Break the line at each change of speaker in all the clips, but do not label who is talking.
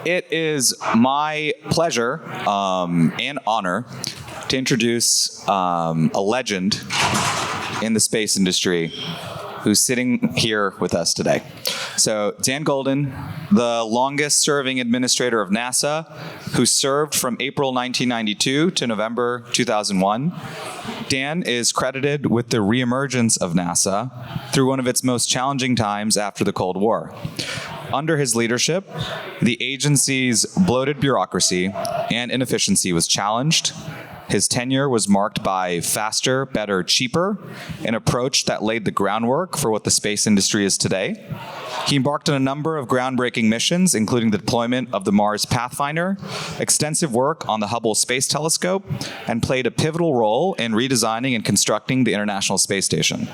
It is my pleasure and honor to introduce a legend in the space industry who's sitting here with us today. So Dan Goldin, the longest serving administrator of NASA, who served from April 1992 to November 2001. Dan is credited with the reemergence of NASA through one of its most challenging times after the Cold War. Under his leadership, the agency's bloated bureaucracy and inefficiency was challenged. His tenure was marked by faster, better, cheaper, an approach that laid the groundwork for what the space industry is today. He embarked on a number of groundbreaking missions, including the deployment of the Mars Pathfinder, extensive work on the Hubble Space Telescope, and played a pivotal role in redesigning and constructing the International Space Station.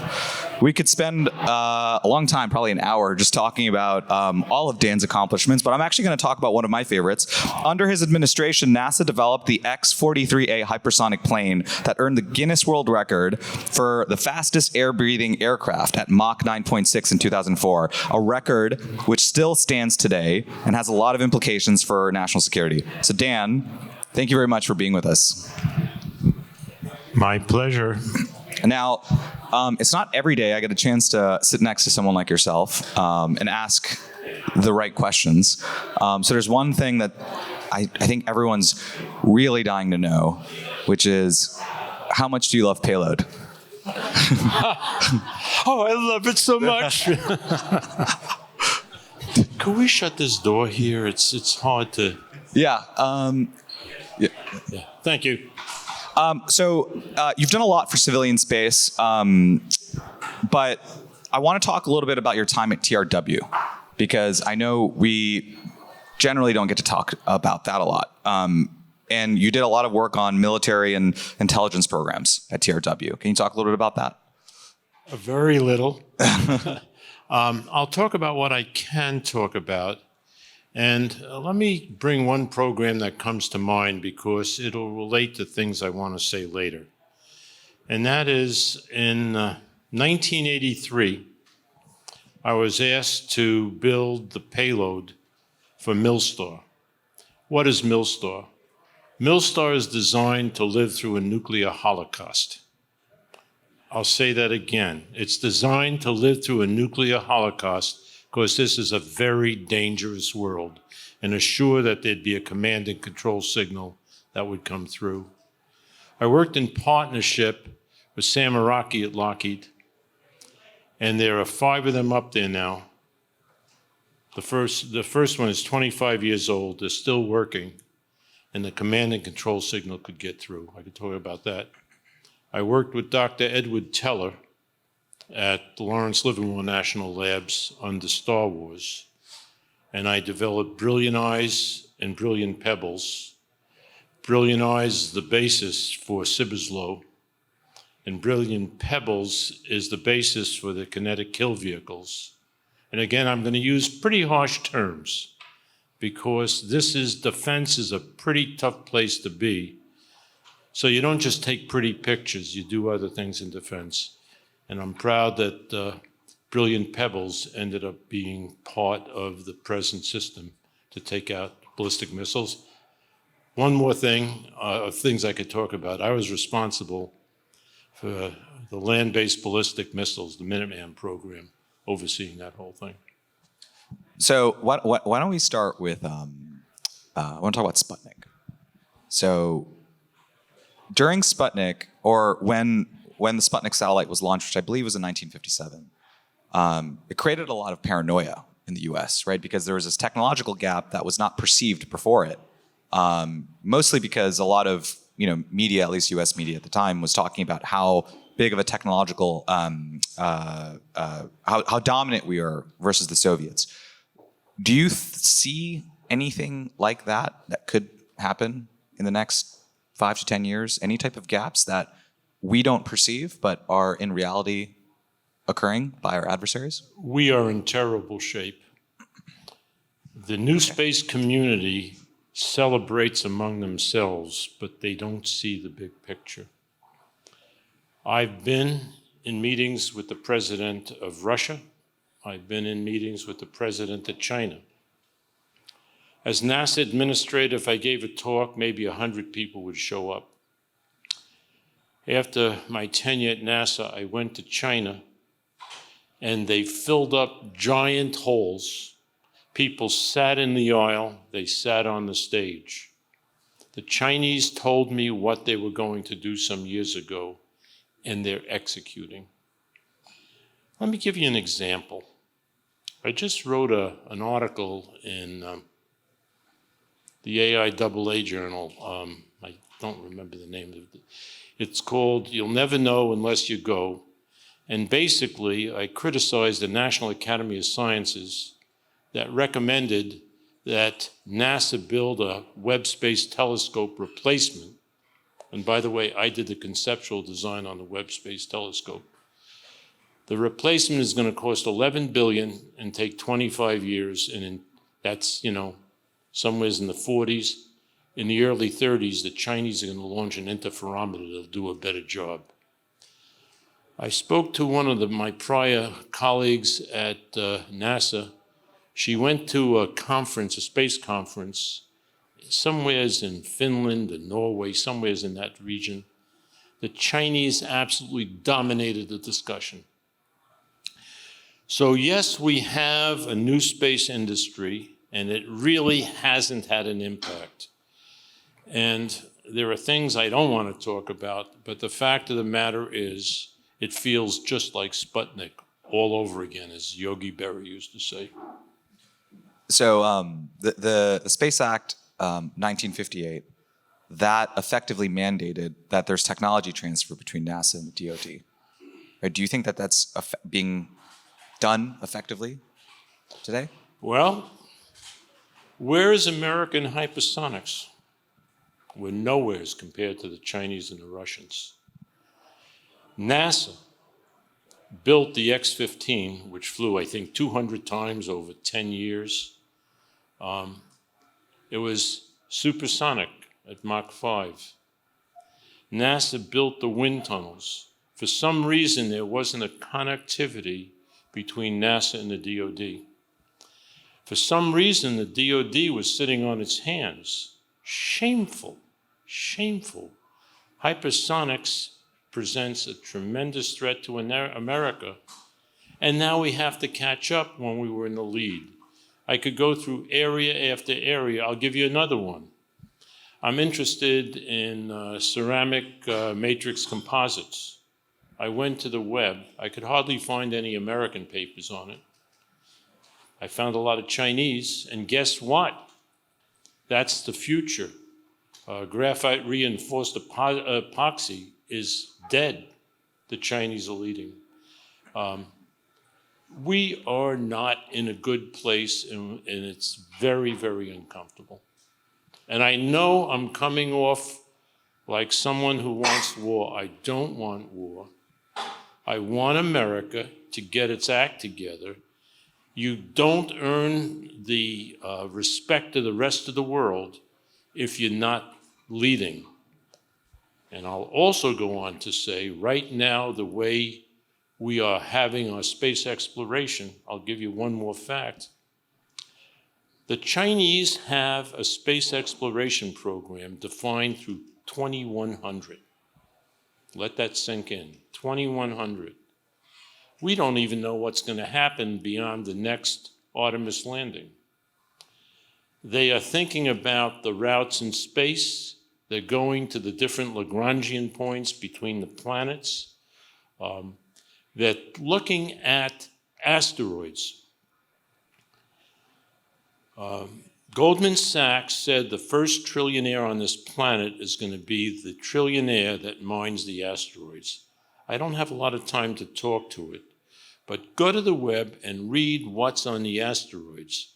We could spend a long time, probably an hour, just talking about all of Dan's accomplishments, but I'm actually going to talk about one of my favorites. Under his administration, NASA developed the X-43A hypersonic plane that earned the Guinness World Record for the fastest air-breathing aircraft at Mach 9.6 in 2004, a record which still stands today and has a lot of implications for national security. So Dan, thank you very much for being with us.
My pleasure.
Now, it's not every day I get a chance to sit next to someone like yourself and ask the right questions. So there's one thing that I think everyone's really dying to know, which is, how much do you love Payload?
Oh, I love it so much. Can we shut this door here? It's hard to...
Yeah.
Yeah. Thank you.
So you've done a lot for civilian space, but I want to talk a little bit about your time at TRW, because I know we generally don't get to talk about that a lot. And you did a lot of work on military and intelligence programs at TRW. Can you talk a little bit about that?
Very little. I'll talk about what I can talk about. And let me bring one program that comes to mind, because it'll relate to things I want to say later. And that is, in 1983, I was asked to build the payload for Milstar. What is Milstar? Milstar is designed to live through a nuclear holocaust. I'll say that again. It's designed to live through a nuclear holocaust, because this is a very dangerous world, and assure that there'd be a command and control signal that would come through. I worked in partnership with Sam Araki at Lockheed, and there are 5 of them up there now. The first one is 25 years old. They're still working, and the command and control signal could get through. I could talk about that. I worked with Dr. Edward Teller at the Lawrence Livermore National Labs under Star Wars, and I developed Brilliant Eyes and Brilliant Pebbles. Brilliant Eyes is the basis for Sibberslow, and Brilliant Pebbles is the basis for the kinetic kill vehicles. And again, I'm going to use pretty harsh terms, because defense is a pretty tough place to be. So you don't just take pretty pictures, you do other things in defense. And I'm proud that Brilliant Pebbles ended up being part of the present system to take out ballistic missiles. One more thing, of things I could talk about. I was responsible for the land-based ballistic missiles, the Minuteman program, overseeing that whole thing.
So why don't we start with, I want to talk about Sputnik. So during Sputnik, or when the Sputnik satellite was launched, which I believe was in 1957, it created a lot of paranoia in the US, right? Because there was this technological gap that was not perceived before it, mostly because a lot of media, at least US media at the time, was talking about how big of a technological, how dominant we are versus the Soviets. Do you see anything like that could happen in the next 5 to 10 years? Any type of gaps that we don't perceive but are in reality occurring by our adversaries?
We are in terrible shape. The new space community celebrates among themselves, but they don't see the big picture. I've been in meetings with the president of Russia. I've been in meetings with the president of China. As NASA administrator, if I gave a talk, maybe 100 people would show up. After my tenure at NASA, I went to China, and they filled up giant holes. People sat in the aisle, they sat on the stage. The Chinese told me what they were going to do some years ago, and they're executing. Let me give you an example. I just wrote an article in the AIAA journal. I don't remember the name of it. It's called You'll Never Know Unless You Go. And basically, I criticized the National Academy of Sciences that recommended that NASA build a Webb Space Telescope replacement. And by the way, I did the conceptual design on the Webb Space Telescope. The replacement is going to cost $11 billion and take 25 years, and that's, somewhere in the 40s. In the early 30s, the Chinese are going to launch an interferometer that'll do a better job. I spoke to one of my prior colleagues at NASA. She went to a conference, a space conference, somewheres in Finland or Norway, somewheres in that region. The Chinese absolutely dominated the discussion. So yes, we have a new space industry, and it really hasn't had an impact. And there are things I don't want to talk about, but the fact of the matter is, it feels just like Sputnik all over again, as Yogi Berra used to say.
So the Space Act, 1958, that effectively mandated that there's technology transfer between NASA and the DoD. Right? Do you think that that's being done effectively today?
Well, where is American hypersonics? We're nowhere as compared to the Chinese and the Russians. NASA built the X-15, which flew, I think, 200 times over 10 years. It was supersonic at Mach 5. NASA built the wind tunnels. For some reason, there wasn't a connectivity between NASA and the DoD. For some reason, the DoD was sitting on its hands. Shameful, shameful. Hypersonics presents a tremendous threat to America, and now we have to catch up when we were in the lead. I could go through area after area. I'll give you another one. I'm interested in ceramic matrix composites. I went to the web. I could hardly find any American papers on it. I found a lot of Chinese, and guess what? That's the future. Graphite reinforced epoxy is dead. The Chinese are leading. We are not in a good place, and it's very, very uncomfortable. And I know I'm coming off like someone who wants war. I don't want war. I want America to get its act together. You don't earn the respect of the rest of the world if you're not leading. And I'll also go on to say, right now, the way we are having our space exploration, I'll give you one more fact. The Chinese have a space exploration program defined through 2100. Let that sink in, 2100. We don't even know what's going to happen beyond the next Artemis landing. They are thinking about the routes in space. They're going to the different Lagrangian points between the planets. They're looking at asteroids. Goldman Sachs said the first trillionaire on this planet is going to be the trillionaire that mines the asteroids. I don't have a lot of time to talk to it, but go to the web and read what's on the asteroids.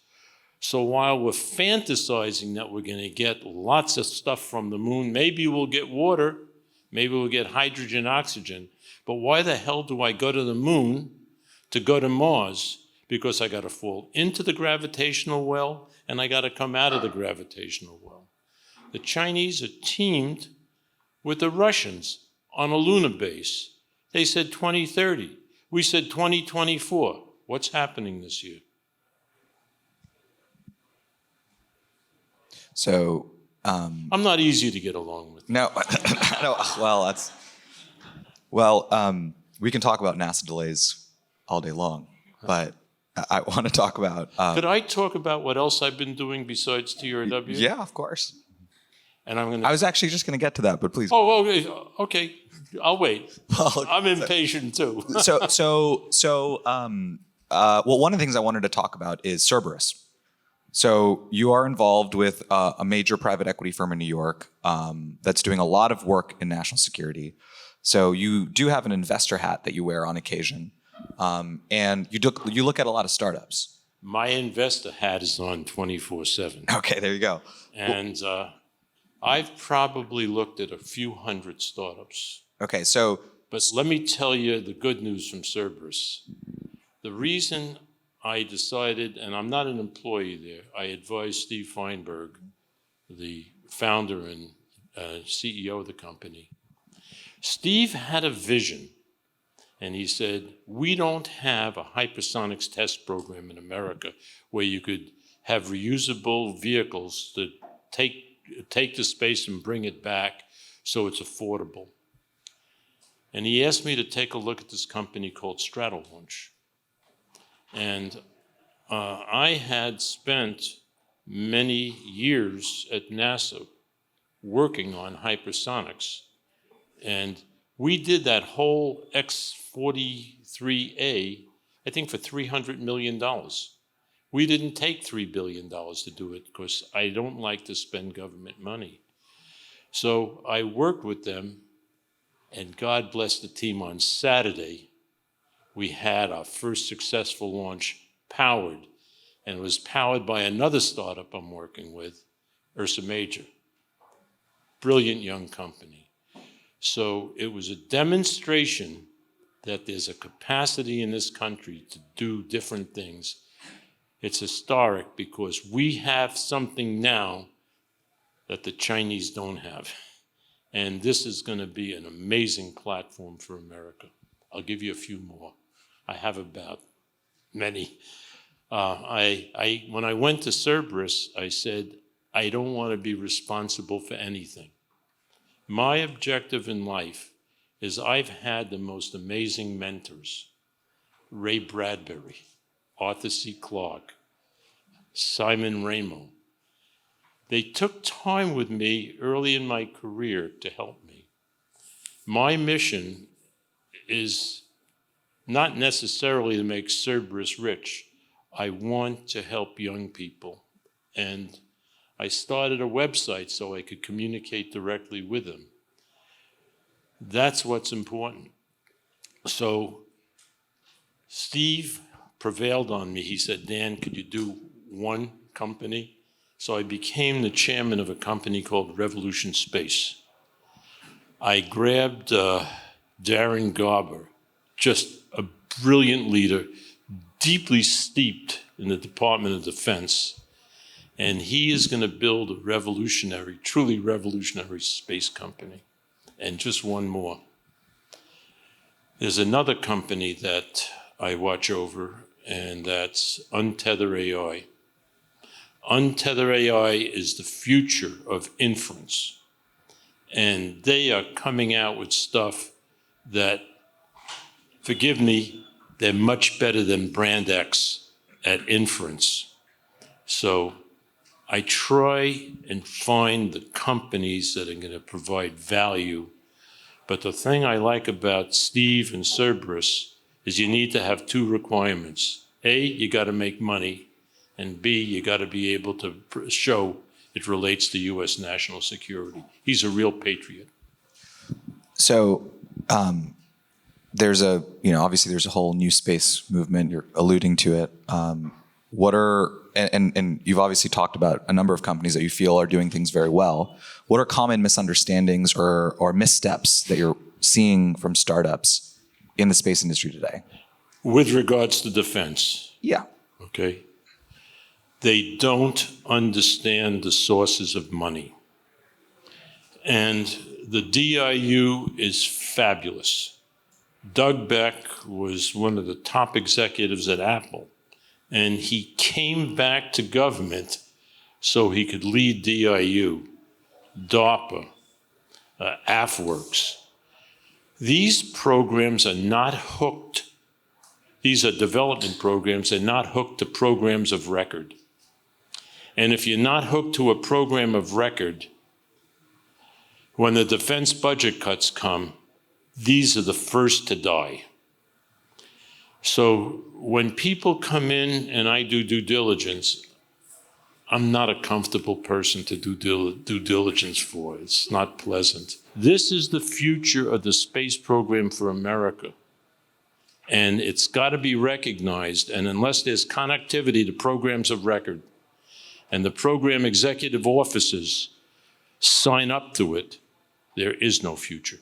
So while we're fantasizing that we're going to get lots of stuff from the moon, maybe we'll get water, maybe we'll get hydrogen, oxygen, but why the hell do I go to the moon to go to Mars? Because I got to fall into the gravitational well and I got to come out of the gravitational well. The Chinese are teamed with the Russians on a lunar base. They said 2030. We said 2024. What's happening this year?
So,
I'm not easy to get along with.
no, no. We can talk about NASA delays all day long, but I want to talk about.
Could I talk about what else I've been doing besides TRW?
Yeah, of course.
And I'm going
I was actually just going to get to that, but please.
Oh, okay. I'll wait.
Well,
I'm impatient too.
Well, one of the things I wanted to talk about is Cerberus. So you are involved with a major private equity firm in New York that's doing a lot of work in national security. So you do have an investor hat that you wear on occasion, and you look at a lot of startups.
My investor hat is on 24/7.
Okay, there you go.
And I've probably looked at a few hundred startups.
Okay, so.
But let me tell you the good news from Cerberus. The reason I decided, and I'm not an employee there, I advised Steve Feinberg, the founder and CEO of the company. Steve had a vision, and he said, we don't have a hypersonics test program in America where you could have reusable vehicles that take to space and bring it back so it's affordable. And he asked me to take a look at this company called Stratolaunch. And I had spent many years at NASA working on hypersonics. And we did that whole X-43A, I think, for $300 million. We didn't take $3 billion to do it because I don't like to spend government money. So I worked with them, and God bless the team. On Saturday, we had our first successful launch powered, and it was powered by another startup I'm working with, Ursa Major. Brilliant young company. So it was a demonstration that there's a capacity in this country to do different things. It's historic because we have something now that the Chinese don't have. And this is going to be an amazing platform for America. I'll give you a few more. I have about many. When I went to Cerberus, I said, I don't want to be responsible for anything. My objective in life is I've had the most amazing mentors. Ray Bradbury, Arthur C. Clarke, Simon Ramo. They took time with me early in my career to help me. My mission is not necessarily to make Cerberus rich. I want to help young people. And I started a website so I could communicate directly with them. That's what's important. So Steve prevailed on me. He said, Dan, could you do one company? So I became the chairman of a company called Payload Space. I grabbed Darren Garber, just a brilliant leader, deeply steeped in the Department of Defense, and he is going to build a revolutionary, truly revolutionary space company. And just one more. There's another company that I watch over, and that's Untether AI. Untether AI is the future of inference. And they are coming out with stuff that, forgive me, they're much better than Brand X at inference. So I try and find the companies that are going to provide value. But the thing I like about Steve and Cerberus is you need to have two requirements. A, you got to make money. And B, you got to be able to show it relates to U.S. national security. He's a real patriot.
So obviously there's a whole new space movement. You're alluding to it. And you've obviously talked about a number of companies that you feel are doing things very well. What are common misunderstandings or missteps that you're seeing from startups in the space industry today?
With regards to defense.
Yeah.
Okay. They don't understand the sources of money. And the DIU is fabulous. Doug Beck was one of the top executives at Apple. And he came back to government so he could lead DIU, DARPA, AFWorks. These programs are not hooked. These are development programs. They're not hooked to programs of record. And if you're not hooked to a program of record, when the defense budget cuts come, these are the first to die. So when people come in and I do due diligence, I'm not a comfortable person to do due diligence for. It's not pleasant. This is the future of the space program for America. And it's got to be recognized. And unless there's connectivity to programs of record and the program executive officers sign up to it, there is no future.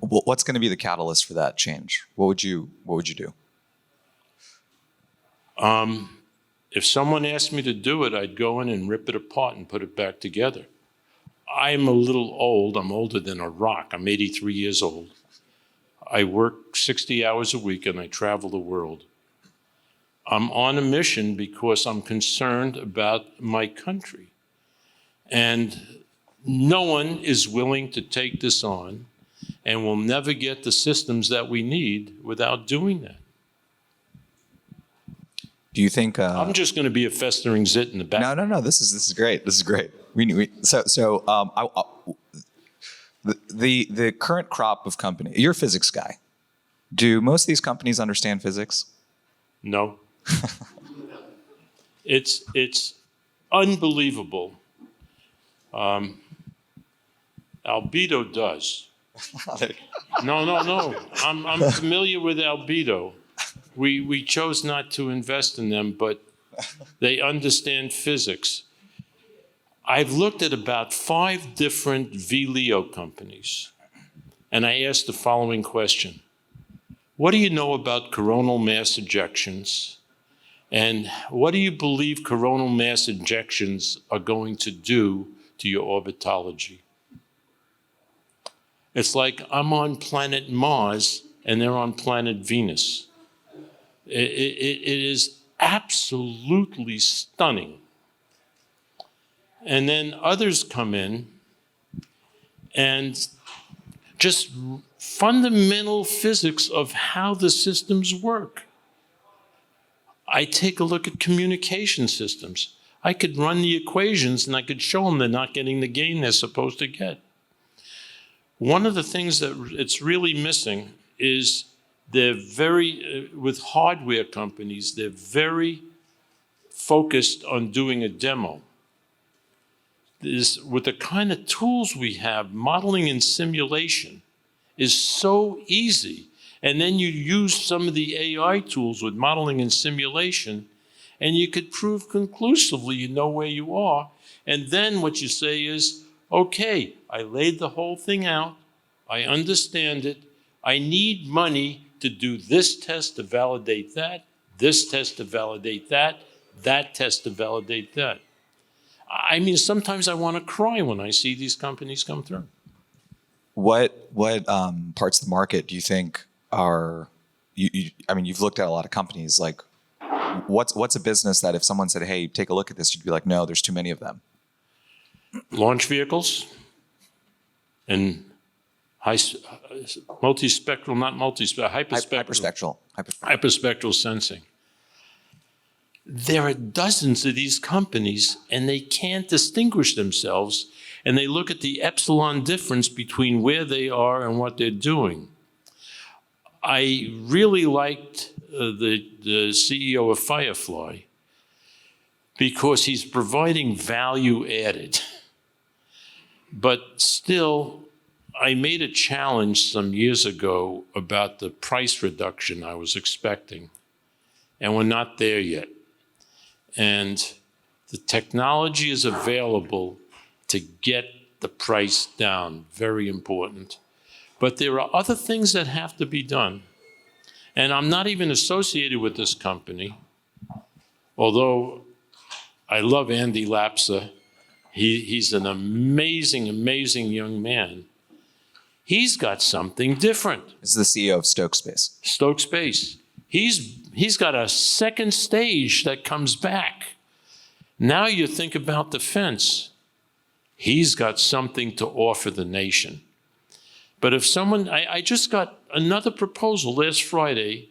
What's going to be the catalyst for that change? What would you do?
If someone asked me to do it, I'd go in and rip it apart and put it back together. I'm a little old. I'm older than a rock. I'm 83 years old. I work 60 hours a week and I travel the world. I'm on a mission because I'm concerned about my country. And no one is willing to take this on, and we'll never get the systems that we need without doing that.
Do you think?
I'm just going to be a festering zit in the back.
No. This is great. This is great. The current crop of company. You're a physics guy. Do most of these companies understand physics?
No. It's unbelievable. Albedo does. No. I'm familiar with Albedo. We chose not to invest in them, but they understand physics. I've looked at about 5 different VLEO companies, and I asked the following question. What do you know about coronal mass ejections? And what do you believe coronal mass ejections are going to do to your orbitology? It's like I'm on planet Mars and they're on planet Venus. It is absolutely stunning. And then others come in and just fundamental physics of how the systems work. I take a look at communication systems. I could run the equations and I could show them they're not getting the gain they're supposed to get. One of the things that it's really missing is they're very, with hardware companies, they're very focused on doing a demo. With the kind of tools we have, modeling and simulation is so easy. And then you use some of the AI tools with modeling and simulation, and you could prove conclusively you know where you are. And then what you say is, okay, I laid the whole thing out. I understand it. I need money to do this test to validate that, this test to validate that test to validate that. I mean, sometimes I want to cry when I see these companies come through.
What parts of the market do you think are? I mean, you've looked at a lot of companies. Like, what's a business that if someone said, "Hey, take a look at this," you'd be like, "No, there's too many of them."
Launch vehicles and hyperspectral sensing. There are dozens of these companies, and they can't distinguish themselves, and they look at the epsilon difference between where they are and what they're doing. I really liked the CEO of Firefly because he's providing value added. But still, I made a challenge some years ago about the price reduction I was expecting, and we're not there yet. And the technology is available to get the price down, very important. But there are other things that have to be done. And I'm not even associated with this company, although I love Andy Lapsa. He's an amazing, amazing young man. He's got something different.
This is the CEO of Stoke Space.
Stoke Space. He's got a second stage that comes back. Now you think about defense. He's got something to offer the nation. But if someone, I just got another proposal last Friday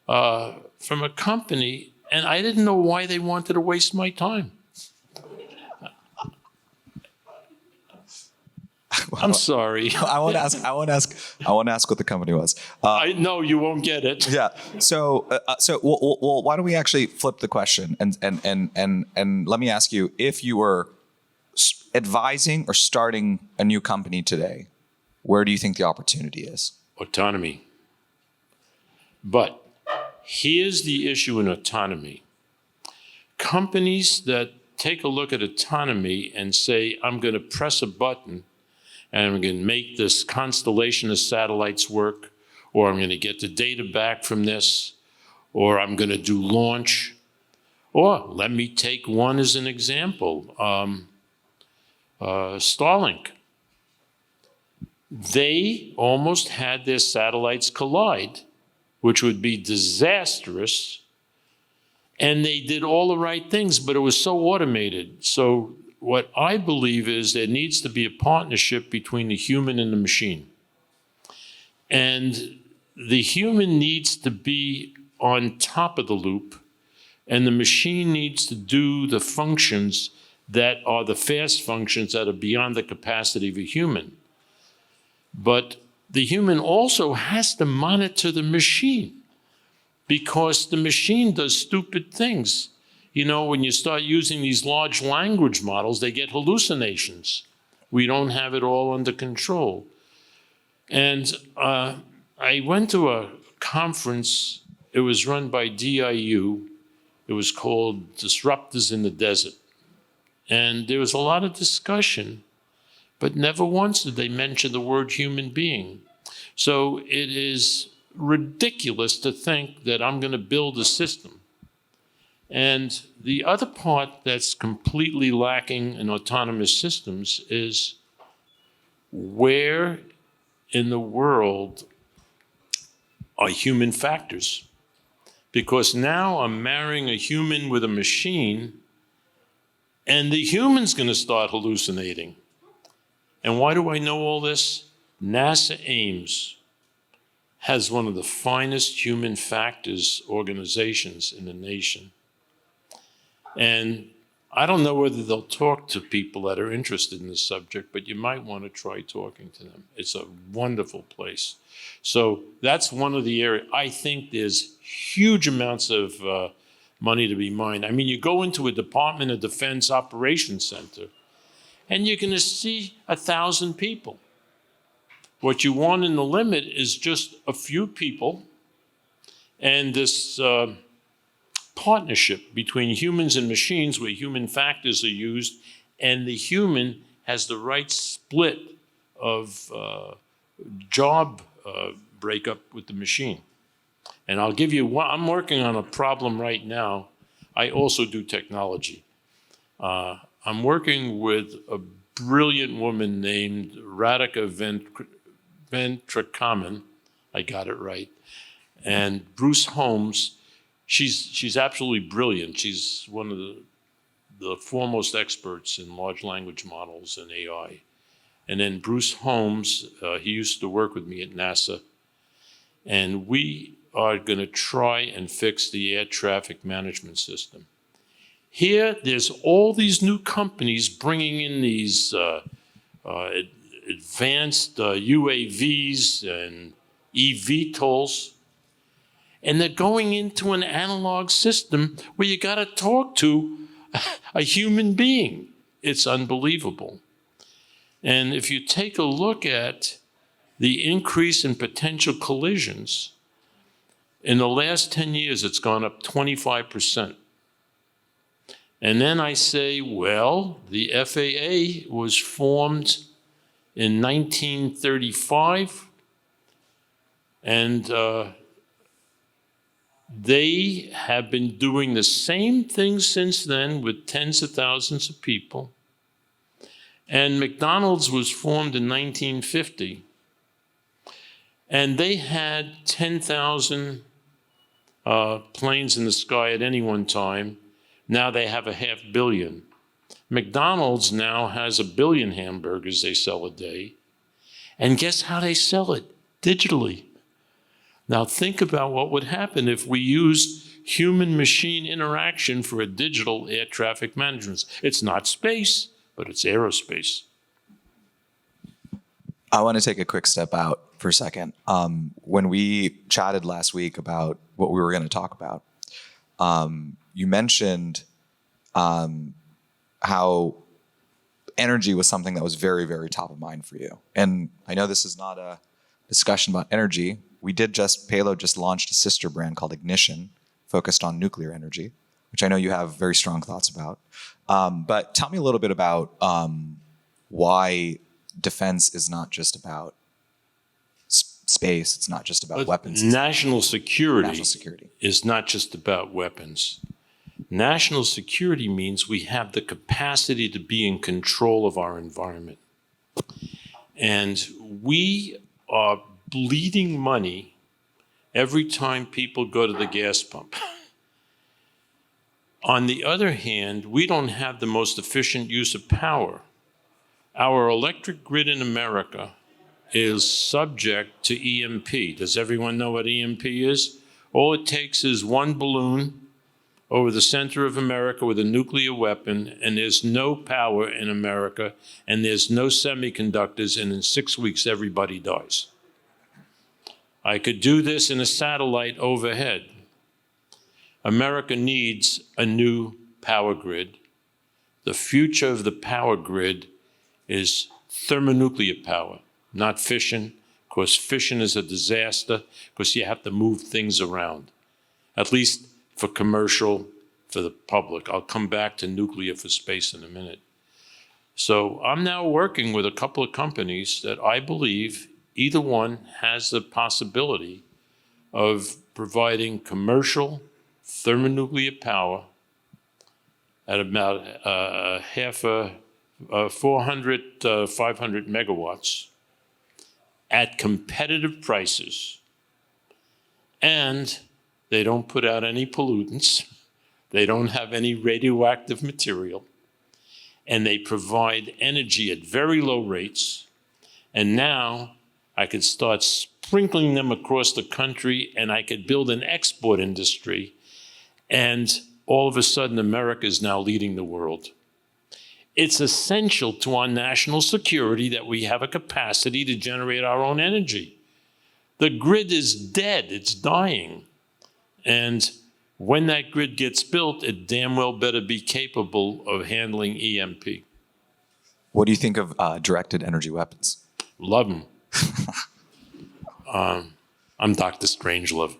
from a company, and I didn't know why they wanted to waste my time. I'm sorry.
I want to ask what the company was.
I know you won't get it.
Yeah. So well, why don't we actually flip the question and let me ask you, if you were advising or starting a new company today, where do you think the opportunity is?
Autonomy. But here's the issue in autonomy. Companies that take a look at autonomy and say, I'm going to press a button and I'm going to make this constellation of satellites work, or I'm going to get the data back from this, or I'm going to do launch. Or let me take one as an example, Starlink. They almost had their satellites collide, which would be disastrous. And they did all the right things, but it was so automated. So what I believe is there needs to be a partnership between the human and the machine. And the human needs to be on top of the loop, and the machine needs to do the functions that are the fast functions that are beyond the capacity of a human. But the human also has to monitor the machine, because the machine does stupid things. You know, when you start using these large language models, they get hallucinations. We don't have it all under control. And I went to a conference. It was run by DIU. It was called Disruptors in the Desert. And there was a lot of discussion, but never once did they mention the word human being. So it is ridiculous to think that I'm going to build a system. And the other part that's completely lacking in autonomous systems is, where in the world are human factors? Because now I'm marrying a human with a machine, and the human's going to start hallucinating. And why do I know all this? NASA Ames has one of the finest human factors organizations in the nation. And I don't know whether they'll talk to people that are interested in this subject, but you might want to try talking to them. It's a wonderful place. So that's one of the areas. I think there's huge amounts of money to be mined. I mean, you go into a Department of Defense Operations Center, and you're going to see 1,000 people. What you want in the limit is just a few people, and this partnership between humans and machines, where human factors are used, and the human has the right split of job breakup with the machine. And I'll give you one. I'm working on a problem right now. I also do technology. I'm working with a brilliant woman named Radhika Ventrakaman. I got it right. And Bruce Holmes. She's absolutely brilliant. She's one of the foremost experts in large language models and AI. And then Bruce Holmes, he used to work with me at NASA. And we are going to try and fix the air traffic management system. Here, there's all these new companies bringing in these advanced UAVs and eVTOLs. And they're going into an analog system where you got to talk to a human being. It's unbelievable. And if you take a look at the increase in potential collisions, in the last 10 years, it's gone up 25%. And then I say, well, the FAA was formed in 1935, and they have been doing the same thing since then with tens of thousands of people. And McDonald's was formed in 1950. And they had 10,000 planes in the sky at any one time. Now they have 500 million. McDonald's now has 1 billion hamburgers they sell a day. And guess how they sell it? Digitally. Now think about what would happen if we used human-machine interaction for a digital air traffic management. It's not space, but it's aerospace.
I want to take a quick step out for a second. When we chatted last week about what we were going to talk about, you mentioned how energy was something that was very, very top of mind for you. And I know this is not a discussion about energy. Payload just launched a sister brand called Ignition, focused on nuclear energy, which I know you have very strong thoughts about. But tell me a little bit about why defense is not just about space. It's not just about weapons.
National security is not just about weapons. National security means we have the capacity to be in control of our environment. And we are bleeding money every time people go to the gas pump. On the other hand, we don't have the most efficient use of power. Our electric grid in America is subject to EMP. Does everyone know what EMP is? All it takes is one balloon over the center of America with a nuclear weapon, and there's no power in America, and there's no semiconductors, and in 6 weeks, everybody dies. I could do this in a satellite overhead. America needs a new power grid. The future of the power grid is thermonuclear power, not fission, because fission is a disaster, because you have to move things around, at least for commercial, for the public. I'll come back to nuclear for space in a minute. So I'm now working with a couple of companies that I believe either one has the possibility of providing commercial thermonuclear power at about 400, 500 megawatts at competitive prices. And they don't put out any pollutants. They don't have any radioactive material. And they provide energy at very low rates. And now I could start sprinkling them across the country, and I could build an export industry. And all of a sudden, America is now leading the world. It's essential to our national security that we have a capacity to generate our own energy. The grid is dead. It's dying. And when that grid gets built, it damn well better be capable of handling EMP.
What do you think of directed energy weapons?
Love them. I'm Dr. Strangelove.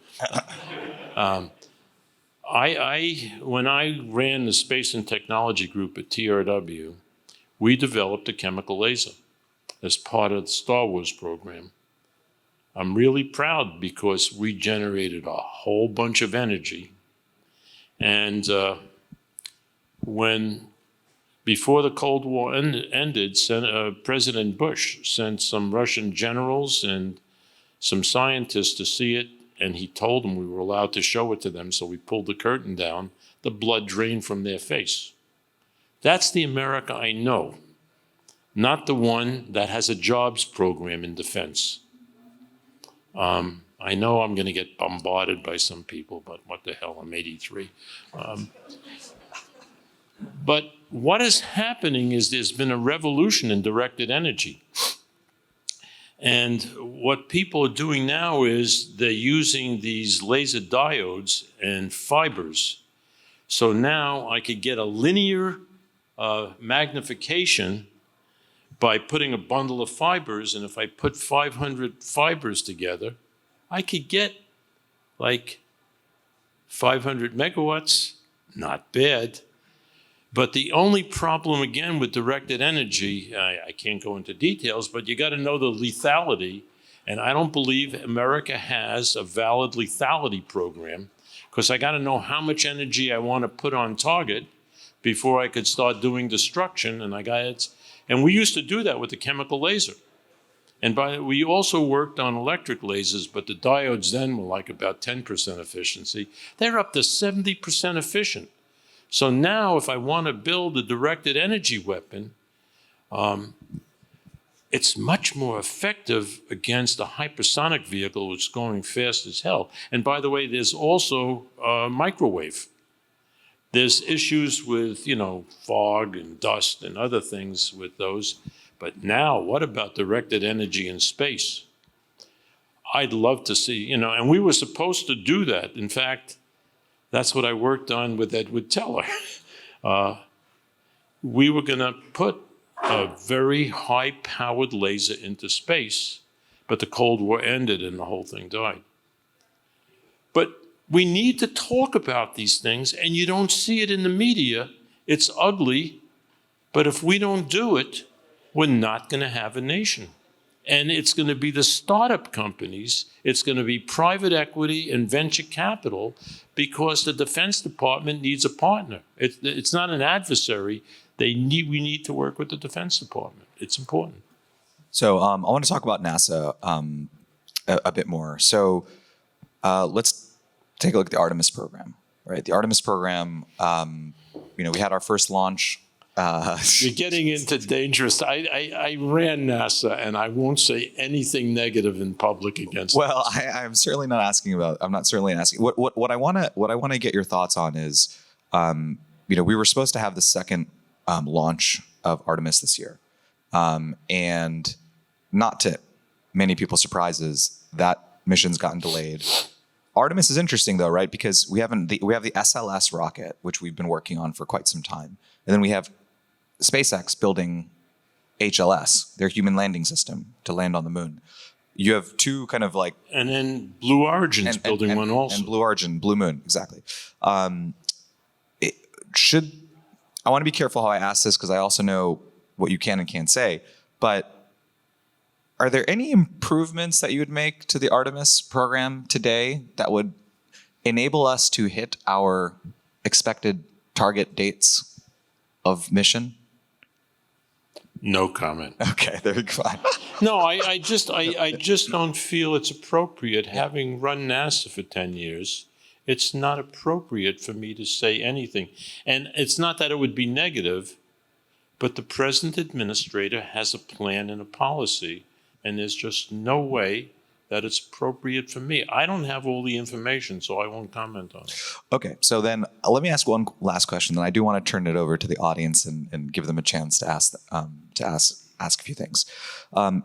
When I ran the Space and Technology Group at TRW, we developed a chemical laser as part of the Star Wars program. I'm really proud because we generated a whole bunch of energy. And before the Cold War ended, President Bush sent some Russian generals and some scientists to see it, and he told them we were allowed to show it to them, so we pulled the curtain down. The blood drained from their face. That's the America I know, not the one that has a jobs program in defense. I know I'm going to get bombarded by some people, but what the hell, I'm 83. But what is happening is there's been a revolution in directed energy. And what people are doing now is they're using these laser diodes and fibers. So now I could get a linear magnification by putting a bundle of fibers, and if I put 500 fibers together, I could get like 500 megawatts, not bad. But the only problem, again, with directed energy, I can't go into details, but you got to know the lethality. And I don't believe America has a valid lethality program, because I got to know how much energy I want to put on target before I could start doing destruction. And we used to do that with the chemical laser. And we also worked on electric lasers, but the diodes then were like about 10% efficiency. They're up to 70% efficient. So now if I want to build a directed energy weapon, it's much more effective against a hypersonic vehicle which is going fast as hell. And by the way, there's also microwave. There's issues with, fog and dust and other things with those. But now, what about directed energy in space? I'd love to see, and we were supposed to do that. In fact, that's what I worked on with Edward Teller. We were going to put a very high-powered laser into space, but the Cold War ended and the whole thing died. But we need to talk about these things, and you don't see it in the media. It's ugly, but if we don't do it, we're not going to have a nation. And it's going to be the startup companies, it's going to be private equity and venture capital, because the Defense Department needs a partner. It's not an adversary. We need to work with the Defense Department. It's important.
So I want to talk about NASA a bit more. So let's take a look at the Artemis program, right? The Artemis program, we had our first launch.
You're getting into dangerous. I ran NASA, and I won't say anything negative in public against.
Well, I'm certainly not asking about. I'm not certainly asking. What I want to get your thoughts on is, we were supposed to have the second launch of Artemis this year, and not to many people's surprises, that mission's gotten delayed. Artemis is interesting though, right? Because we have the SLS rocket, which we've been working on for quite some time, and then we have SpaceX building HLS, their human landing system, to land on the moon. You have two kind of like...
And then Blue Origin's building one also.
And Blue Origin, Blue Moon, exactly. I want to be careful how I ask this because I also know what you can and can't say, but are there any improvements that you would make to the Artemis program today that would enable us to hit our expected target dates of mission?
No comment.
Okay, there you go.
No, I just don't feel it's appropriate. Having run NASA for 10 years, it's not appropriate for me to say anything. And it's not that it would be negative, but the present administrator has a plan and a policy, and there's just no way that it's appropriate for me. I don't have all the information, so I won't comment on it.
Okay, so then let me ask one last question. Then I do want to turn it over to the audience and give them a chance to ask a few things.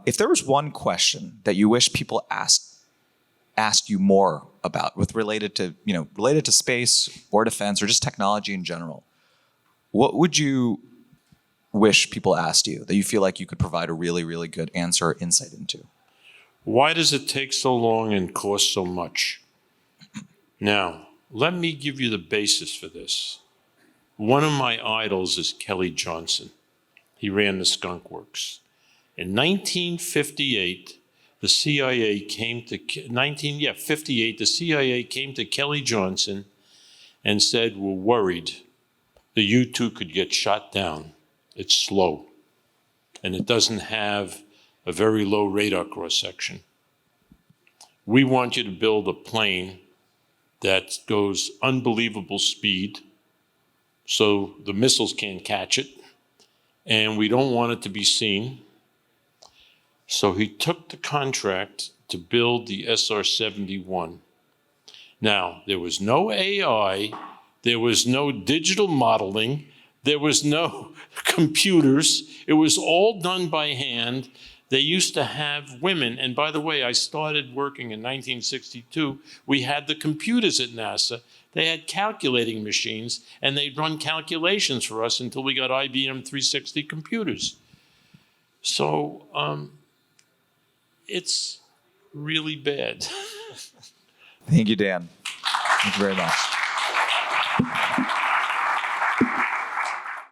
If there was one question that you wish people asked you more about, related to space or defense or just technology in general, what would you wish people asked you that you feel like you could provide a really, really good answer or insight into?
Why does it take so long and cost so much? Now, let me give you the basis for this. One of my idols is Kelly Johnson. He ran the Skunk Works. In 1958, the CIA came to Kelly Johnson and said, "We're worried the U-2 could get shot down. It's slow, and it doesn't have a very low radar cross-section. We want you to build a plane that goes unbelievable speed so the missiles can't catch it, and we don't want it to be seen." So he took the contract to build the SR-71. Now, there was no AI, there was no digital modeling, there was no computers. It was all done by hand. They used to have women, and by the way, I started working in 1962. We had the computers at NASA. They had calculating machines, and they'd run calculations for us until we got IBM 360 computers. So it's really bad.
Thank you, Dan. Thank you very much.